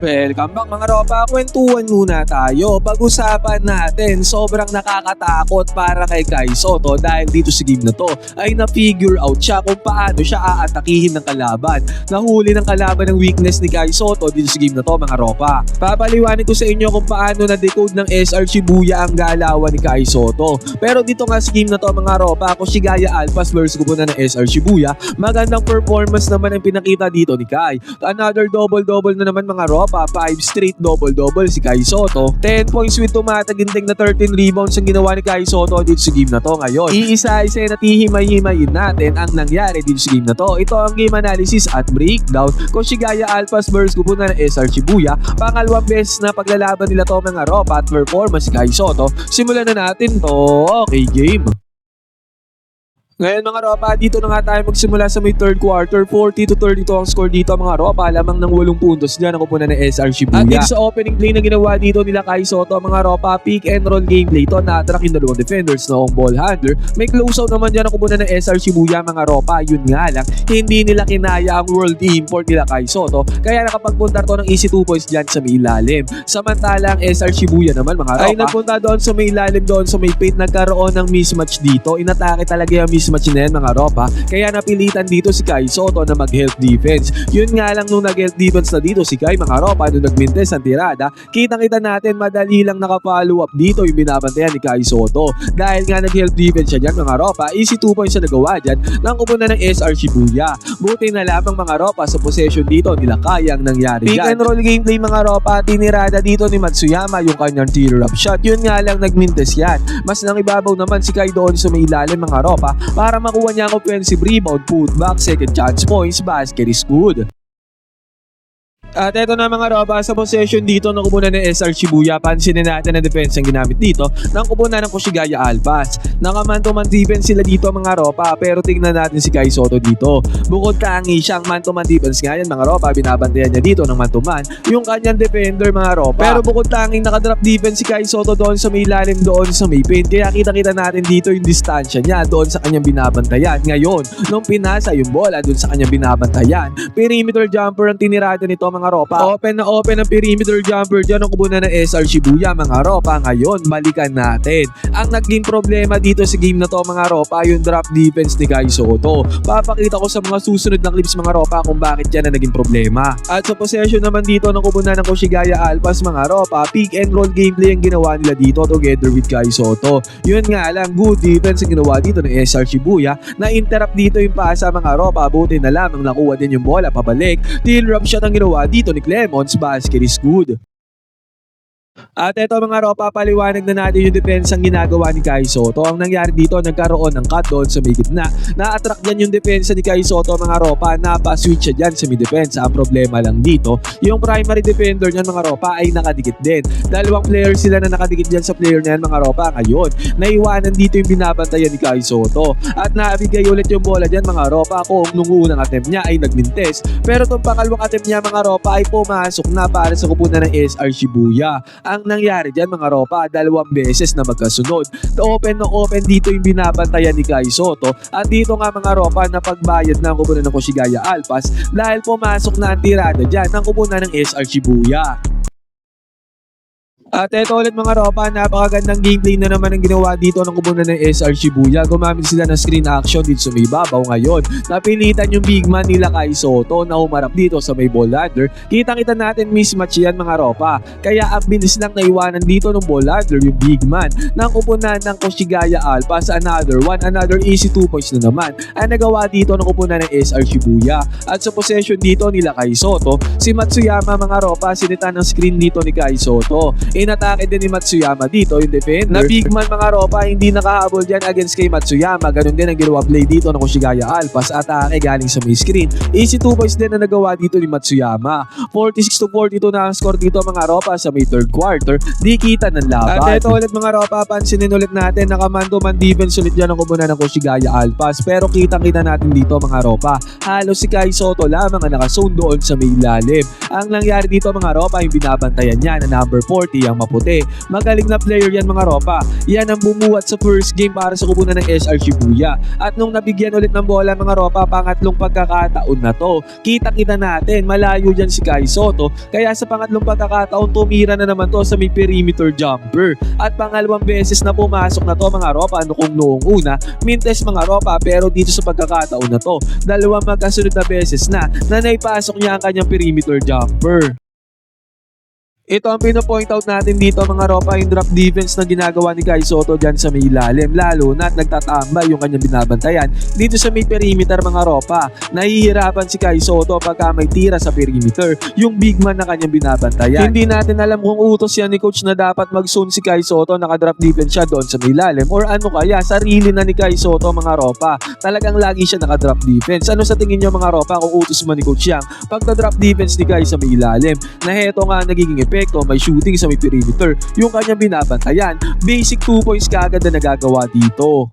Welcome back mga ropa, kwentuhan muna tayo. Pag-usapan natin, sobrang nakakatakot para kay Kai Sotto dahil dito sa game na to ay na-figure out siya kung paano siya aatakihin ng kalaban. Nahuli ng kalaban ng weakness ni Kai Sotto dito sa game na to mga ropa. Papaliwanag ko sa inyo kung paano na-decode ng SR Shibuya ang galawan ni Kai Sotto. Pero dito nga sa game na to mga ropa, ako si Gaya Alphas versus Kupunan ng SR Shibuya, magandang performance naman ang pinakita dito ni Kai. Another double-double na naman mga ropa. 5 straight double-double si Kai Sotto. 10 points with tumataginting na 13 rebounds ang ginawa ni Kai Sotto dito sa game na to ngayon. Iisa-isa na tihimay-himayin natin ang nangyari dito sa game na to. Ito ang game analysis at breakdown ko si Gaya Alphas versus Kupunan ng SR Shibuya. Pangalawang beses na paglalaban nila to mga ropa at performance si Kai Sotto. Simulan na natin to. Okay, game. Ngayon mga ropa, dito na nga tayo magsimula sa may third quarter. 40-32 ang score dito mga ropa. Lamang ng 8 puntos dyan ang Kupunan ng SR Shibuya. At dito sa opening play na ginawa dito nila Kai Sotto mga ropa, pick and roll gameplay ito. Na-attract yung dalawang defenders na ang ball handler. May closeout naman dyan ang Kupunan ng SR Shibuya mga ropa. Yun nga lang, hindi nila kinaya ang world import nila Kai Sotto. Kaya nakapagpunta to ng easy 2 points dyan sa may ilalim. Samantala ang SR Shibuya naman mga ropa ay nagpunta doon sa may ilalim, doon sa may paint. Nagkaroon ng mismatch dito. Inatake talaga yung mismatch na yan mga ropa, kaya napilitan dito si Kai Sotto na mag-help defense. Yun nga lang nung nag-help defense na dito si Kai mga ropa, nung nagmintes ang tirada, kitang-kita natin madali lang naka-follow up dito yung binabantayan ni Kai Sotto. Dahil nga nag-help defense siya dyan mga ropa, easy 2 points na nagawa dyan ng Kupunan ng SR Shibuya. Buti na lamang mga ropa sa possession dito nila kayang nangyari dyan. Pick and roll gameplay mga ropa, tinirada dito ni Matsuyama yung kanyang tear-up shot. Yun nga lang nagmintes yan. Mas nang ibabaw naman si Kai doon sa may ilalim mga ropa para makuha niya ang offensive rebound, putback, second chance points, basket is good. At eto na mga ropa, sa possession dito ng Kupunan ng SR Shibuya, pansinin natin ang defense ang ginamit dito ng Kupunan ng Koshigaya Alphas. Naka-man-to-man defense sila dito mga ropa, pero tingnan natin si Kai Sotto dito. Bukod tangi siyang man-to-man defense nga yan mga ropa, binabantayan niya dito ng man-to-man yung kanyang defender mga ropa. Pero bukod tanging nakadrop defense si Kai Sotto doon sa may ilalim, doon sa may paint, kaya kita-kita natin dito yung distansya niya doon sa kanyang binabantayan. Ngayon, nung pinasa yung bola doon sa kanyang binabantayan, perimeter jumper ang tinirada nito mga ropa. Open na open ang perimeter jumper dyan ang Kupunan ng SR Shibuya mga ropa. Ngayon, balikan natin. Ang naging problema dito sa game na to mga ropa, yung drop defense ni Kai Sotto. Papakita ko sa mga susunod na clips mga ropa kung bakit yan na naging problema. At sa possession naman dito ng Kupunan ng Koshigaya Alphas mga ropa, pick and roll gameplay ang ginawa nila dito together with Kai Sotto. Yun nga lang, good defense ang ginawa dito ng SR Shibuya. Na-interrupt dito yung pasa mga ropa. Buti na lamang nakuha din yung bola pabalik. Till drop shot ang ginawa dito ni Clemons, basket is good. At eto mga ropa, paliwanag na natin yung defense ang ginagawa ni Kai Sotto. Ang nangyari dito, nagkaroon ng cut doon sa may gitna. Na-attract dyan yung defense ni Kai Sotto mga ropa, napa-switch siya dyan sa may defense. Ang problema lang dito, yung primary defender niyan mga ropa ay nakadikit din. Dalawang player sila na nakadikit dyan sa player niyan mga ropa. Ngayon, naiwanan dito yung binabantayan ni Kai Sotto. At nabigay ulit yung bola dyan mga ropa kung nung unang attempt niya ay nagmintes. Pero itong pangalawang attempt niya mga ropa ay pumasok na para sa Kupunan ng SR Shibuya. Ang nangyari dyan mga ropa, 2 beses na magkasunod. Open na open dito yung binabantayan ni Kai Sotto. At dito nga mga ropa, na pagbayad ng Kupunan ng Koshigaya Alphas dahil pumasok na ang tirada dyan ng Kupunan ng SR Shibuya. At eto ulit mga ropa, napakagandang gameplay na naman ang ginawa dito ng Kupunan ng SR Shibuya. Gumamit sila ng screen action dito sa may babaw. Ngayon, napilitan yung big man nila Kai Sotto na humarap dito sa may ball handler. Kitang-kita natin mismatch yan mga ropa. Kaya ang bilis lang naiwanan dito ng ball handler yung big man ng Kupunan ng Koshigaya Alphas. Another easy 2 points na naman ang nagawa dito ng Kupunan ng SR Shibuya. At sa possession dito nila Kai Sotto, si Matsuyama mga ropa, sinita ng screen dito ni Kai Sotto. Inatake din ni Matsuyama dito yung defender na big man mga ropa, hindi nakahabol dyan against kay Matsuyama. Ganun din ang ginawa play dito ng Koshigaya Alphas. Atake galing sa may screen. Easy 2 points din na nagawa dito ni Matsuyama. 46-42 na ang score dito mga ropa sa may third quarter. Di kita ng laban. At ito ulit mga ropa, pansinin ulit natin, nakaman-to-man defense ulit dyan ang Kupunan ng Koshigaya Alphas. Pero kitang-kita natin dito mga ropa, halos si Kai Sotto lamang ang nakazone doon sa may ilalim. Ang nangyari dito mga ropa, yung binabantayan niya na number 40 siyang maputi. Magaling na player yan mga ropa. Yan ang bumuhat sa first game para sa kupunan ng SR Shibuya. At nung nabigyan ulit ng bola mga ropa, pangatlong pagkakataon na to. Kita-kita natin, malayo dyan si Kai Sotto. Kaya sa pangatlong pagkakataon, tumira na naman to sa may perimeter jumper. At pangalawang beses na pumasok na to mga ropa. Ano kung noong una, mintes mga ropa, pero dito sa pagkakataon na to, dalawang magkasunod na beses na naipasok niya ang kanyang perimeter jumper. Ito ang pino-point out natin dito mga ropa, yung drop defense na ginagawa ni Kai Sotto dyan sa may ilalim, lalo na't nagtatambay yung kanyang binabantayan dito sa may perimeter mga ropa. Nahihirapan si Kai Sotto pagka may tira sa perimeter, yung big man na kanyang binabantayan. Hindi natin alam kung utos yan ni coach na dapat mag-zone si Kai Sotto, naka-drop defense siya doon sa may ilalim, or ano kaya, sarili na ni Kai Sotto mga ropa. Talagang lagi siya naka-drop defense. Ano sa tingin nyo mga ropa kung utos man ni coach yang pagka-drop defense ni Kai sa may ilalim, na heto nga nagiging effect, may shooting sa may perimeter, yung kanyang binabantayan, basic 2 points kaagad na nagagawa dito.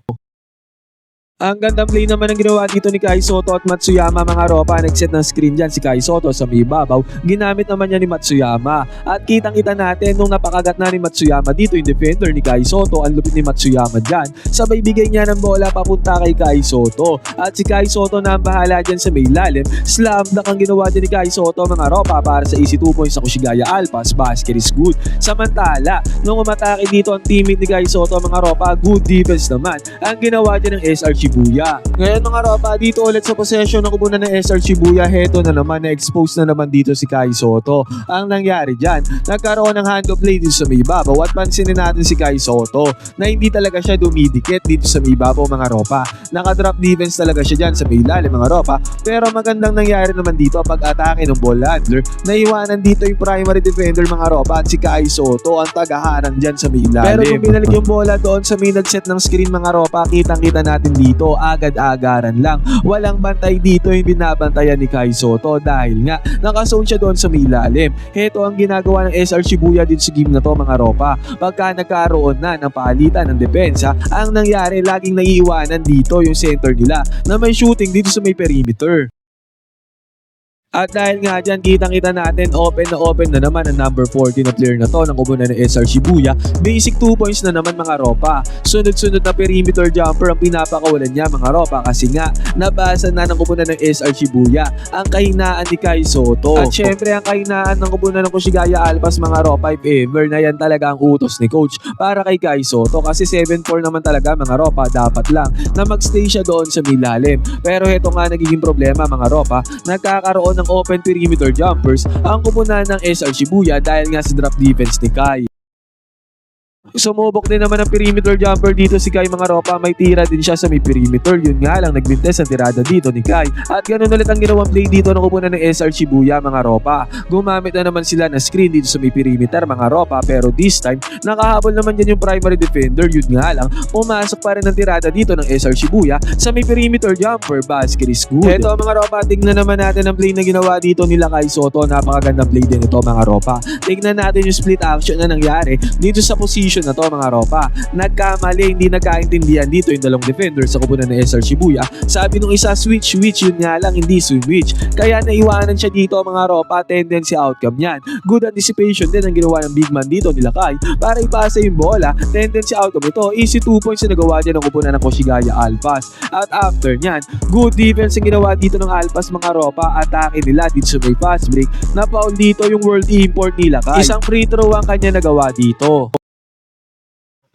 Ang gandang play naman ang ginawa dito ni Kai Sotto at Matsuyama mga ropa. Nag-set ng screen dyan si Kai Sotto sa may ibabaw. Ginamit naman niya ni Matsuyama. At kitang-kita natin nung napakagat na ni Matsuyama dito yung defender ni Kai Sotto. Ang lupit ni Matsuyama dyan. Sabay bigay niya ng bola papunta kay Kai Sotto. At si Kai Sotto na ang bahala dyan sa may ilalim. Slam dunk ang ginawa din ni Kai Sotto mga ropa para sa easy 2 points sa Kushigaya Alpas. Basket is good. Samantala, nung umatake dito ang teammate ni Kai Sotto mga ropa, good defense naman ang ginawa din ng SR Shibuya. Ngayon mga ropa, dito ulit sa possession ng kupunan ng SR Shibuya, heto na naman, na-expose na naman dito si Kai Sotto. Ang nangyari dyan, nagkaroon ng hand of play dito sa may ibabaw at pansinin natin si Kai Sotto na hindi talaga siya dumidikit dito sa may ibabaw mga ropa. Naka-drop defense talaga siya dyan sa may ilalim mga ropa, pero magandang nangyari naman dito pag-atake ng ball handler, naiwanan dito yung primary defender mga ropa at si Kai Sotto ang tagaharang dyan sa may ilalim. Pero kung binalik yung bola doon sa may nag-set ng screen mga ropa, kitang-kita natin dito agad-agaran lang. Walang bantay dito yung binabantayan ni Kai Sotto dahil nga nakazone siya doon sa may ilalim. Heto ang ginagawa ng SR Shibuya din sa game na to mga ropa. Pagka nagkaroon na ng palitan ng depensa, ang nangyari laging naiiwanan dito yung center nila na may shooting dito sa may perimeter. At dahil nga dyan, kitang-kita natin, open na naman ang number 40 na player na to ng kupunan ng SR Shibuya. Basic 2 points na naman mga ropa. Sunod-sunod na perimeter jumper ang pinapakawalan niya mga ropa kasi nga nabasa na ng kupunan ng SR Shibuya ang kahinaan ni Kai Sotto. At syempre ang kahinaan ng kupunan ng Kushigaya Alpas mga ropa, if ever na yan talaga ang utos ni coach para kay Kai Sotto kasi 7-4 naman talaga mga ropa, dapat lang na magstay siya doon sa milalim. Pero heto nga nagiging problema mga ropa, nagkakaroon ng open perimeter jumpers ang kupunan ng SR Shibuya dahil nga sa drop defense ni Kai. Sumubok din naman ang perimeter jumper dito si Kai mga ropa, may tira din siya sa may perimeter, yun nga lang nagbintes ang tirada dito ni Kai. At ganun ulit ang ginawang play dito ng kupunan ng SR Shibuya mga ropa. Gumamit na naman sila ng screen dito sa may perimeter mga ropa, pero this time nakahabol naman dyan yung primary defender, yun nga lang pumasok pa rin ang tirada dito ng SR Shibuya sa may perimeter jumper. Basket is good. Eto mga ropa, tignan naman natin ang play na ginawa dito nila Kai Sotto. Napakagandang play din ito mga ropa. Tignan natin yung split action na nangyari dito sa position na to mga ropa. Nagkamali, hindi nagkaintindihan dito yung dalawang defender sa kupunan ng SR Shibuya. Sabi nung isa switch, yun nga lang hindi switch. Kaya naiwanan siya dito mga ropa, tendency outcome yan. Good anticipation din ang ginawa ng big man dito nila Kai para ipasa yung bola. Tendency outcome ito, easy 2 points na nagawa dyan ng kupunan ng Kushigaya Alpas. At after nyan, good defense ang ginawa dito ng Alpas mga ropa. Atake nila dito sa may fast break. Napaul dito yung world import nila Kai. Isang free throw ang kanya nagawa dito.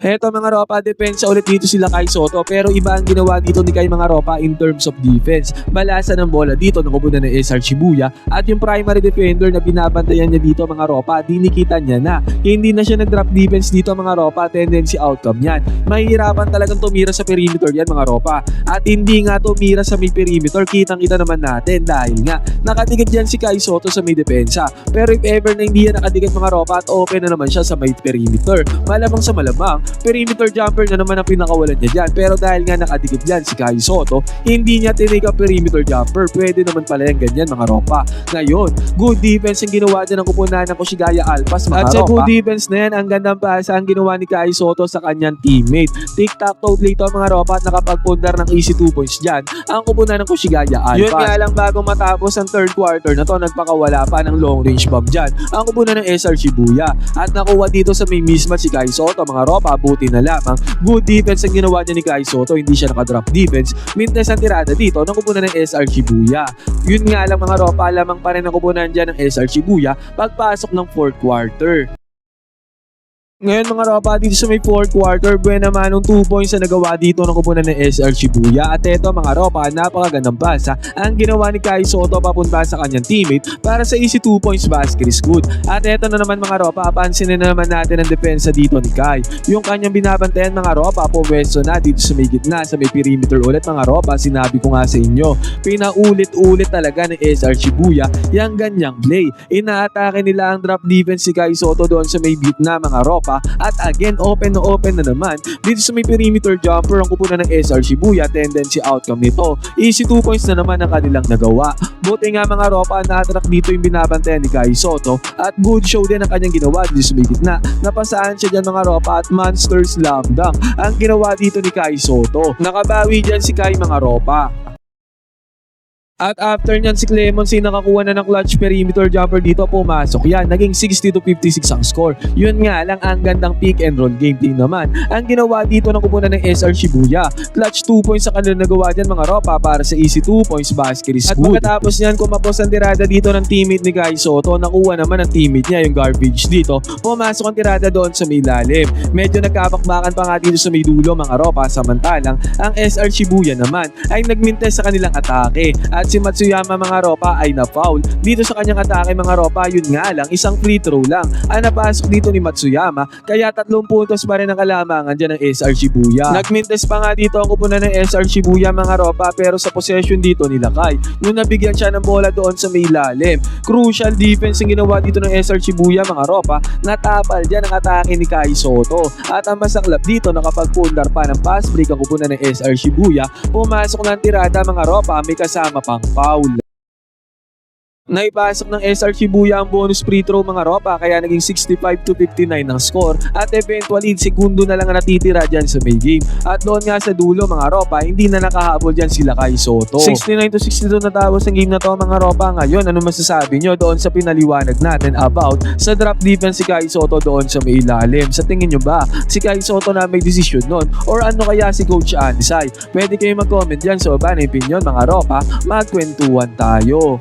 Heto mga ropa, depensa ulit dito sila Kai Sotto, pero iba ang ginawa dito ni Kai mga ropa in terms of defense. Balasan ng bola dito ng kupunan ng SR Shibuya at yung primary defender na binabantayan niya dito mga ropa, dinikita niya na. Hindi na siya nag-drop defense dito mga ropa, tendency outcome yan. Mahihirapan talagang tumira sa perimeter yan mga ropa. At hindi nga tumira sa may perimeter, kitang-kita naman natin dahil nga nakadikit yan si Kai Sotto sa may depensa. Pero if ever na hindi yan nakadikit mga ropa at open na naman siya sa may perimeter, malamang sa malamang perimeter jumper na naman ang pinakawalan niya dyan. Pero dahil nga nakadikit dyan si Kai Sotto, hindi niya tinake ang perimeter jumper. Pwede naman pala yung ganyan mga ropa. Ngayon, good defense yung ginawa dyan ng kupunan ng Koshigaya Alpas mga ropa. At sa good defense na yan, ang gandang pasa ang ginawa ni Kai Sotto sa kanyang teammate. Tic-tac-toe dito mga ropa at nakapagpundar ng easy 2 points dyan ang kupunan ng Koshigaya Alpas. Yun nga lang bago matapos ang third quarter na to, nagpakawala pa ng long range bomb dyan ang kupunan ng SR Shibuya. At nakuha dito sa may mismatch si Kai Sotto mga ropa, buti na lamang. Good defense ang ginawa niya ni Kai Sotto, hindi siya nakadrop defense. Mintes ang tirada dito ng kupunan ng SR Shibuya. Yun nga lang mga ropa, lamang pa rin ang kupunan dyan ng SR Shibuya pagpasok ng fourth quarter. Ngayon mga ropa, dito sa may fourth quarter, buwan naman ng 2 points na nagawa dito ng kupunan ng SR Shibuya. At eto mga ropa, napakagandang pasa ang ginawa ni Kai Sotto papunta sa kanyang teammate para sa easy 2 points basket is good. At eto na naman mga ropa, pansinin na naman natin ang depensa dito ni Kai. Yung kanyang binabantayan mga ropa, puwesto na dito sa may gitna, sa may perimeter ulit mga ropa. Sinabi ko nga sa inyo, pinaulit-ulit talaga ng SR Shibuya yung ganyang play. Inaatake nila ang drop defense si Kai Sotto doon sa may gitna mga ropa. At again, open na naman dito sa may perimeter jumper ang kupunan ng SR Shibuya. Tendency outcome nito, easy 2 points na naman ang kanilang nagawa. Buti nga mga ropa, na-attract dito yung binabantayan ni Kai Sotto at good show din ang kanyang ginawa dito sa may gitna. Napasaan siya dyan mga ropa at monster slam dunk ang ginawa dito ni Kai Sotto. Nakabawi dyan si Kai mga ropa. At after nyan si Clemency nakakuha na ng clutch perimeter jumper dito, pumasok yan. Naging 60-56 ang score. Yun nga lang ang gandang pick and roll game team naman ang ginawa dito ng kupunan ng SR Shibuya. Clutch 2 points sa kanila nagawa dyan mga ropa para sa easy 2 points basket is good. At pagkatapos nyan, kumapos ang tirada dito ng teammate ni Kai Sotto, nakuha naman ang teammate niya yung garbage dito. Pumasok ang tirada doon sa may lalim. Medyo nagkapakbakan pa nga dito sa may dulo mga ropa. Samantalang ang SR Shibuya naman ay nagmintes sa kanilang atake. At si Matsuyama mga ropa ay na-foul dito sa kanyang atake mga ropa. Yun nga lang, isang free throw lang ang napasok dito ni Matsuyama, kaya 3 puntos pa rin ang kalamangan dyan ng SR Shibuya. Nagmintes pa nga dito ang kupunan ng SR Shibuya mga ropa, pero sa possession dito nila Kai, nung nabigyan siya ng bola doon sa may ilalim. Crucial defense ang ginawa dito ng SR Shibuya mga ropa, natapal dyan ang atake ni Kai Sotto. At ang masaklap dito, nakapagpundar pa ng pass break ang kupunan ng SR Shibuya. Pumasok ng tirada mga ropa, may kasama pang foul. Naipasok ng SR Shibuya ang bonus free throw mga ropa, kaya naging 65-59 ang score. At eventually, segundo na lang ang natitira dyan sa may game. At doon nga sa dulo mga ropa, hindi na nakahabol dyan sila Kai Sotto. 69-62 natapos ang game na to mga ropa. Ngayon, ano masasabi nyo doon sa pinaliwanag natin about sa drop defense si Kai Sotto doon sa may ilalim? Sa tingin nyo ba si Kai Sotto na may decision nun? Or ano kaya si Coach Ansay? Pwede kayo mag-comment dyan sa baba ng opinion mga ropa. Magkwentuhan tayo.